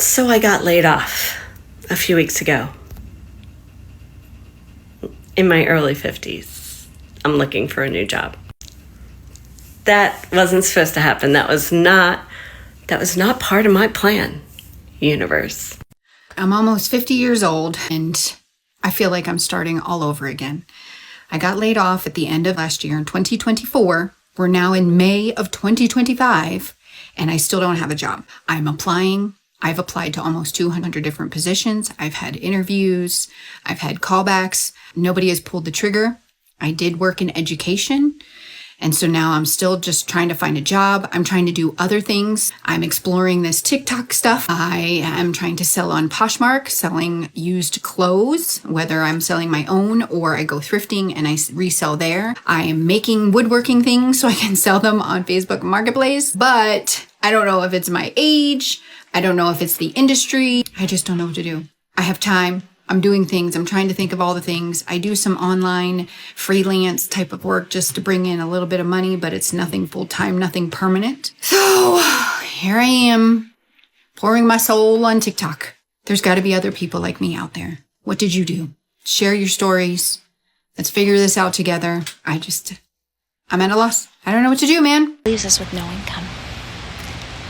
So I got laid off a few weeks ago. In my early 50s, I'm looking for a new job. That wasn't supposed to happen. That was not part of my plan, universe. I'm almost 50 years old and I feel like I'm starting all over again. I got laid off at the end of last year in 2024. We're now in May of 2025 and I still don't have a job. I'm applying. I've applied to almost 200 different positions. I've had interviews. I've had callbacks. Nobody has pulled the trigger. I did work in education. And so now I'm still just trying to find a job. I'm trying to do other things. I'm exploring this TikTok stuff. I am trying to sell on Poshmark, selling used clothes, whether I'm selling my own or I go thrifting and I resell there. I am making woodworking things so I can sell them on Facebook Marketplace. But I don't know if it's my age. I don't know if it's the industry. I just don't know what to do. I have time. I'm doing things. I'm trying to think of all the things. I do some online freelance type of work just to bring in a little bit of money, but it's nothing full-time, nothing permanent. So here I am pouring my soul on TikTok. There's got to be other people like me out there. What did you do? Share your stories. Let's figure this out together. I'm at a loss. I don't know what to do, man. Leaves us with no income.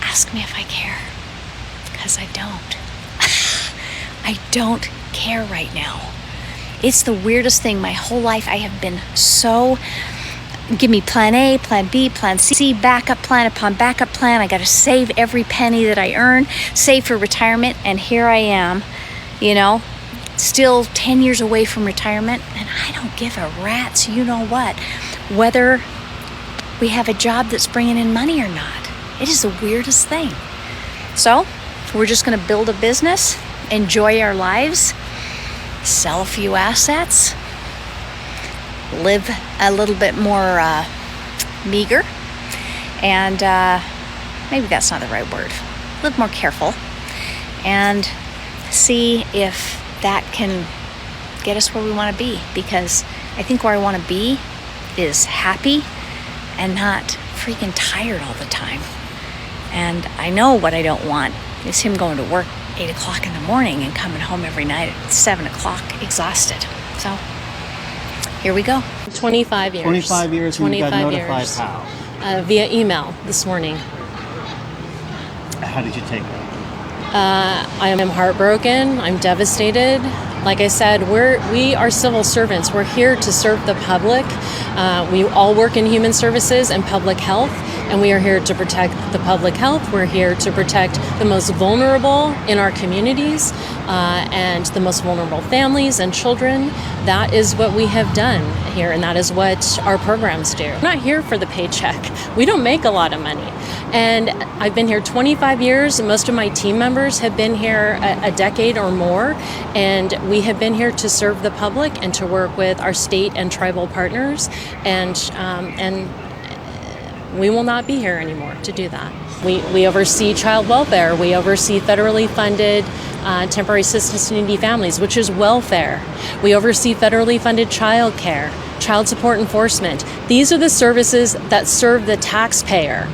Ask me if I care, because I don't. I don't care right now. It's the weirdest thing. My whole life I have been so, give me plan A, plan B, plan C, backup plan upon backup plan. I got to save every penny that I earn, save for retirement, and here I am, still 10 years away from retirement, and I don't give a rat's you-know-what whether we have a job that's bringing in money or not. It is the weirdest thing. So we're just going to build a business, enjoy our lives, sell a few assets, live a little bit more meager, and maybe that's not the right word, live more careful, and see if that can get us where we want to be, because I think where I want to be is happy and not freaking tired all the time. And I know what I don't want is him going to work 8 o'clock in the morning and coming home every night at 7 o'clock exhausted. So here we go. 25 years. 25 years and you got notified years. how? Via email this morning. How did you take it? I am heartbroken. I'm devastated. Like I said, we are civil servants. We're here to serve the public. We all work in human services and public health, and we are here to protect the public health. We're here to protect the most vulnerable in our communities and the most vulnerable families and children. That is what we have done here, and that is what our programs do. We're not here for the paycheck. We don't make a lot of money. And I've been here 25 years, and most of my team members have been here a decade or more, and we have been here to serve the public and to work with our state and tribal partners, and we will not be here anymore to do that. We oversee child welfare. We oversee federally funded temporary assistance to needy families, which is welfare. We oversee federally funded child care, child support enforcement. These are the services that serve the taxpayer,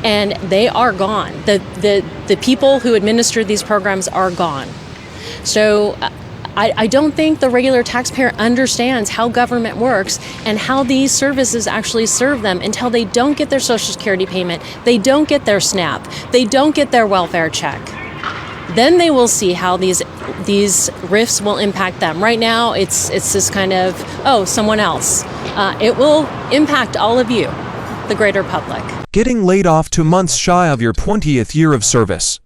and they are gone. The people who administer these programs are gone. So I don't think the regular taxpayer understands how government works and how these services actually serve them until they don't get their Social Security payment, they don't get their SNAP, they don't get their welfare check. Then they will see how these RIFs will impact them. Right now, it's this kind of, someone else. It will impact all of you, the greater public. Getting laid off 2 months shy of your 20th year of service.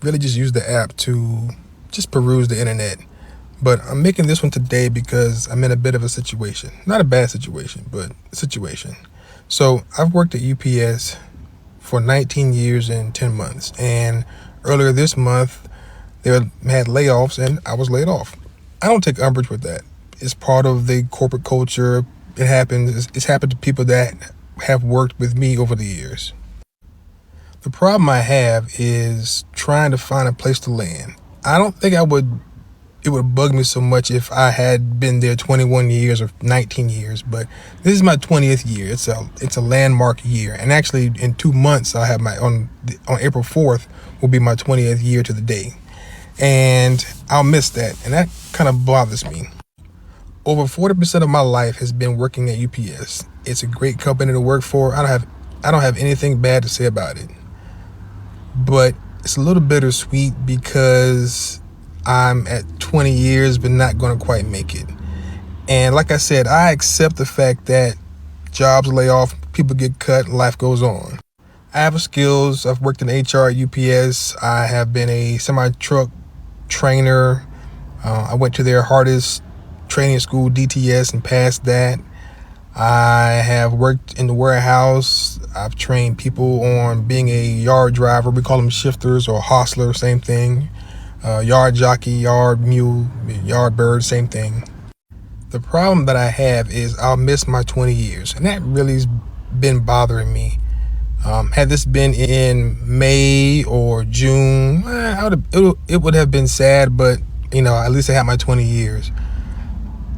Really just use the app to just peruse the internet. But I'm making this one today because I'm in a bit of a situation. Not a bad situation, but a situation. So I've worked at UPS for 19 years and 10 months. And earlier this month, they had layoffs and I was laid off. I don't take umbrage with that. It's part of the corporate culture. It happens. It's happened to people that have worked with me over the years. The problem I have is trying to find a place to land. I don't think I would it would bug me so much if I had been there 21 years or 19 years. But this is my 20th year. It's a landmark year, and actually in 2 months I'll have on April 4th will be my 20th year to the day, and I'll miss that, and that kind of bothers me. Over 40% of my life has been working at UPS. It's a great company to work for. I don't have anything bad to say about it, but it's a little bittersweet because I'm at 20 years but not going to quite make it. And like I said, I accept the fact that jobs lay off, people get cut, life goes on. I have skills. I've worked in HR at UPS. I have been a semi-truck trainer. I went to their hardest training school, DTS, and passed that. I have worked in the warehouse. I've trained people on being a yard driver. We call them shifters or hostler, same thing. Yard jockey, yard mule, yard bird, same thing. The problem that I have is I'll miss my 20 years, and that really's been bothering me. Had this been in May or June, it would have been sad, but at least I had my 20 years.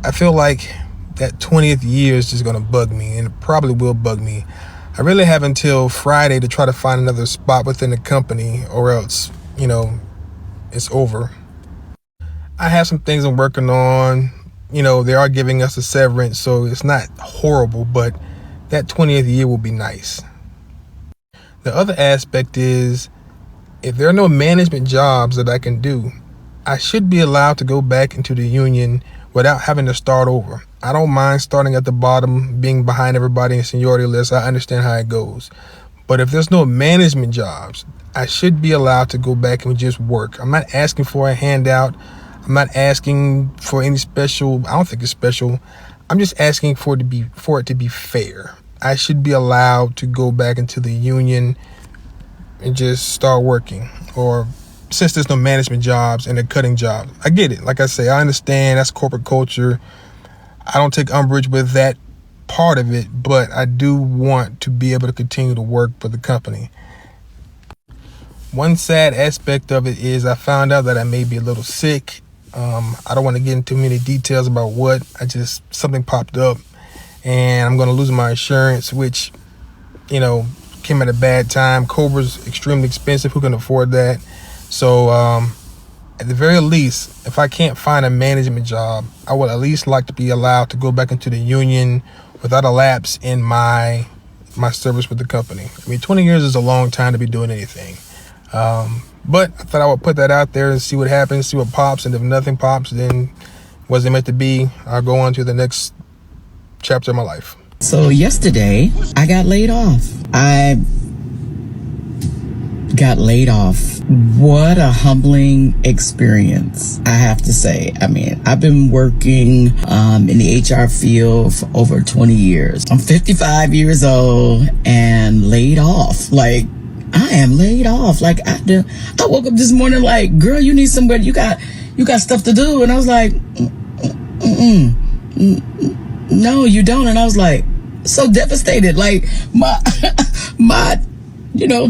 I feel like that 20th year is just going to bug me, and it probably will bug me. I really have until Friday to try to find another spot within the company, or else, it's over. I have some things I'm working on. They are giving us a severance, so it's not horrible, but that 20th year will be nice. The other aspect is, if there are no management jobs that I can do, I should be allowed to go back into the union without having to start over. I don't mind starting at the bottom, being behind everybody in seniority list. I understand how it goes. But if there's no management jobs, I should be allowed to go back and just work. I'm not asking for a handout. I'm not asking for any special. I don't think it's special. I'm just asking for it to be fair. I should be allowed to go back into the union and just start working. Or since there's no management jobs and they're cutting jobs, I get it. Like I say, I understand that's corporate culture. I don't take umbrage with that part of it, but I do want to be able to continue to work for the company. One sad aspect of it is I found out that I may be a little sick. I don't want to get into many details about what. Something popped up, and I'm going to lose my insurance, which, came at a bad time. Cobra's extremely expensive. Who can afford that? So, at the very least, if I can't find a management job, I would at least like to be allowed to go back into the union without a lapse in my service with the company. 20 years is a long time to be doing anything. But I thought I would put that out there and see what happens, see what pops, and if nothing pops, then wasn't meant to be. I'll go on to the next chapter of my life. So yesterday, I got laid off. What a humbling experience, I have to say. I've been working in the HR field for over 20 years. I'm 55 years old and laid off. I am laid off. I woke up this morning like, girl, you need somebody. You got stuff to do. And I was like, no, you don't. And I was like, so devastated. My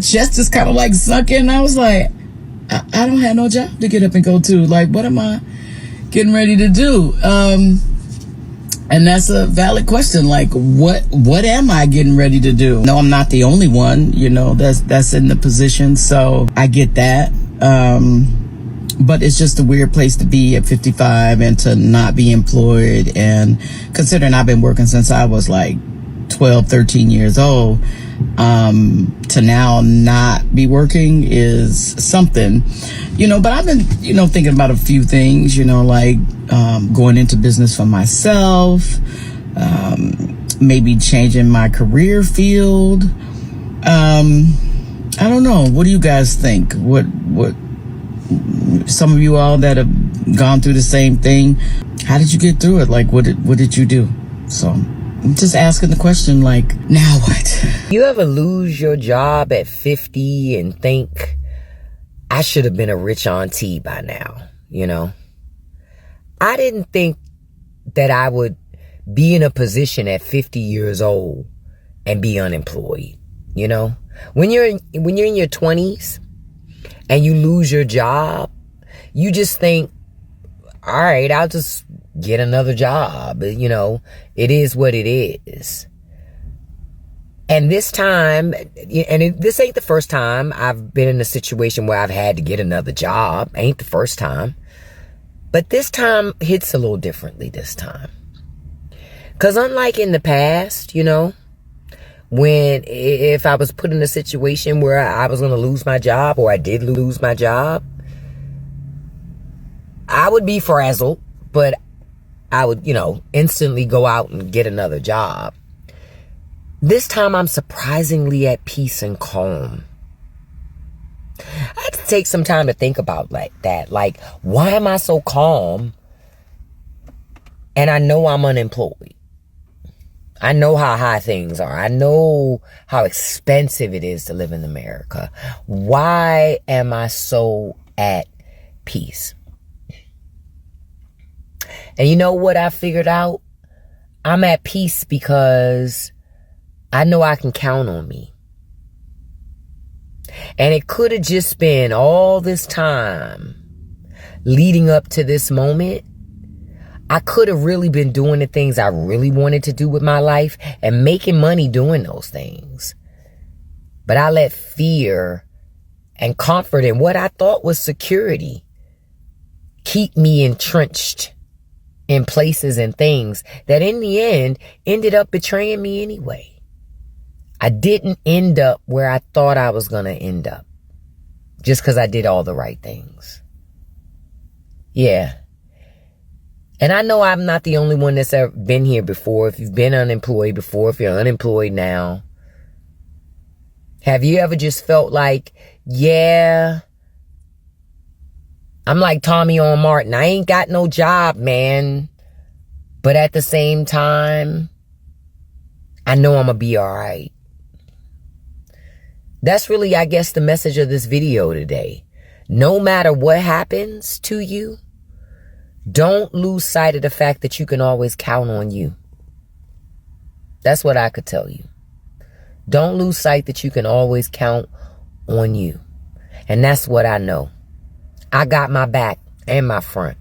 chest is kind of sunk in. I was like, I don't have no job to get up and go to. What am I getting ready to do? And that's a valid question. What am I getting ready to do? No, I'm not the only one, that's in the position. So I get that. But it's just a weird place to be at 55 and to not be employed. And considering I've been working since I was 12, 13 years old, to now not be working is something, but I've been, thinking about a few things, going into business for myself, maybe changing my career field. I don't know. What do you guys think? What some of you all that have gone through the same thing, how did you get through it? What did you do? So I'm just asking the question, now what? You ever lose your job at 50 and think, I should have been a rich auntie by now, I didn't think that I would be in a position at 50 years old and be unemployed, When you're in your 20s and you lose your job, you just think, all right, I'll just get another job. You know, it is what it is. And this time, this ain't the first time I've been in a situation where I've had to get another job. Ain't the first time. But this time hits a little differently this time. Because unlike in the past, you know, when if I was put in a situation where I was going to lose my job, or I did lose my job, I would be frazzled, but I would, you know, instantly go out and get another job. This time I'm surprisingly at peace and calm. I had to take some time to think about that. Like, why am I so calm? And I know I'm unemployed. I know how high things are. I know how expensive it is to live in America. Why am I so at peace? And you know what I figured out? I'm at peace because I know I can count on me. And it could have just been all this time leading up to this moment. I could have really been doing the things I really wanted to do with my life and making money doing those things. But I let fear and comfort in what I thought was security keep me entrenched in places and things that in the end ended up betraying me anyway. I didn't end up where I thought I was going to end up just because I did all the right things. Yeah. And I know I'm not the only one that's ever been here before. If you've been unemployed before, if you're unemployed now, have you ever just felt like, yeah, I'm like Tommy on Martin. I ain't got no job, man. But at the same time, I know I'm going to be all right. That's really, I guess, the message of this video today. No matter what happens to you, don't lose sight of the fact that you can always count on you. That's what I could tell you. Don't lose sight that you can always count on you. And that's what I know. I got my back and my front.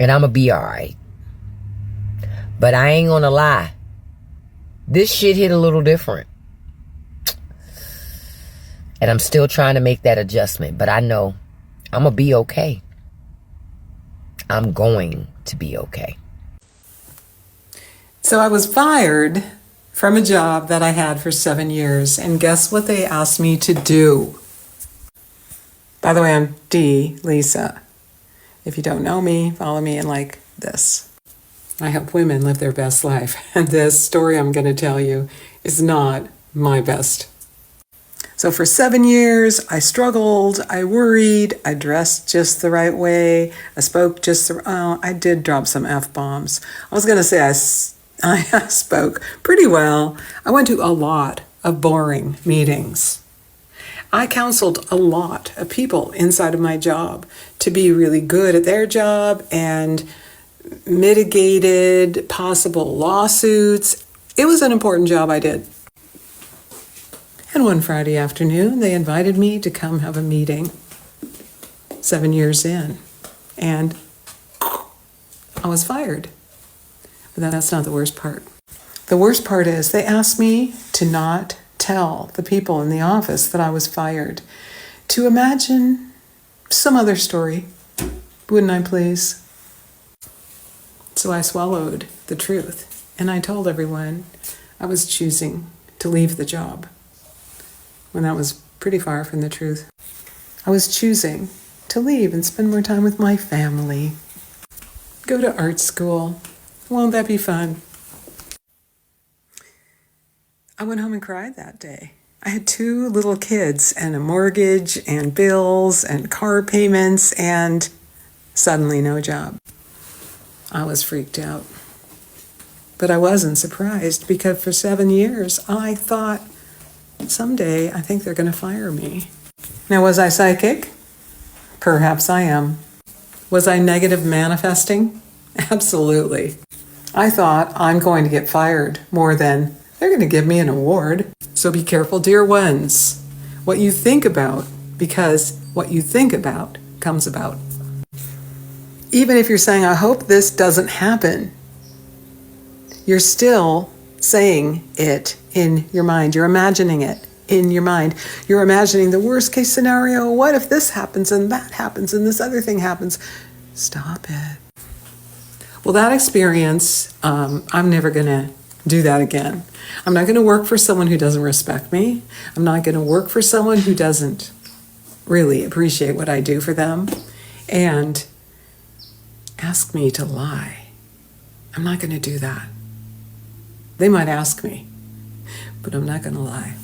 And I'm going to be all right. But I ain't going to lie. This shit hit a little different. And I'm still trying to make that adjustment. But I know I'm going to be okay. I'm going to be okay. So I was fired from a job that I had for 7 years. And guess what they asked me to do? By the way, I'm Lisa. If you don't know me, follow me in like this. I help women live their best life. And this story I'm going to tell you is not my best. So for 7 years, I struggled, I worried, I dressed just the right way, I spoke just I did drop some F-bombs. I was going to say I spoke pretty well. I went to a lot of boring meetings. I counseled a lot of people inside of my job to be really good at their job and mitigated possible lawsuits. It was an important job I did. And one Friday afternoon, they invited me to come have a meeting 7 years in. And I was fired. But that's not the worst part. The worst part is they asked me to not tell the people in the office that I was fired. To imagine some other story. Wouldn't I please? So I swallowed the truth. And I told everyone I was choosing to leave the job. When that was pretty far from the truth. I was choosing to leave and spend more time with my family. Go to art school. Won't that be fun? I went home and cried that day. I had 2 little kids and a mortgage and bills and car payments and suddenly no job. I was freaked out. But I wasn't surprised because for 7 years I thought, someday, I think they're going to fire me. Now, was I psychic? Perhaps I am. Was I negative manifesting? Absolutely. I thought I'm going to get fired more than they're going to give me an award. So be careful, dear ones, what you think about, because what you think about comes about. even if you're saying, I hope this doesn't happen, you're still saying it in your mind. You're imagining it in your mind. You're imagining the worst case scenario. What if this happens and that happens and this other thing happens? Stop it. Well, that experience, I'm never going to do that again. I'm not going to work for someone who doesn't respect me. I'm not going to work for someone who doesn't really appreciate what I do for them and ask me to lie. I'm not going to do that. They might ask me, but I'm not going to lie.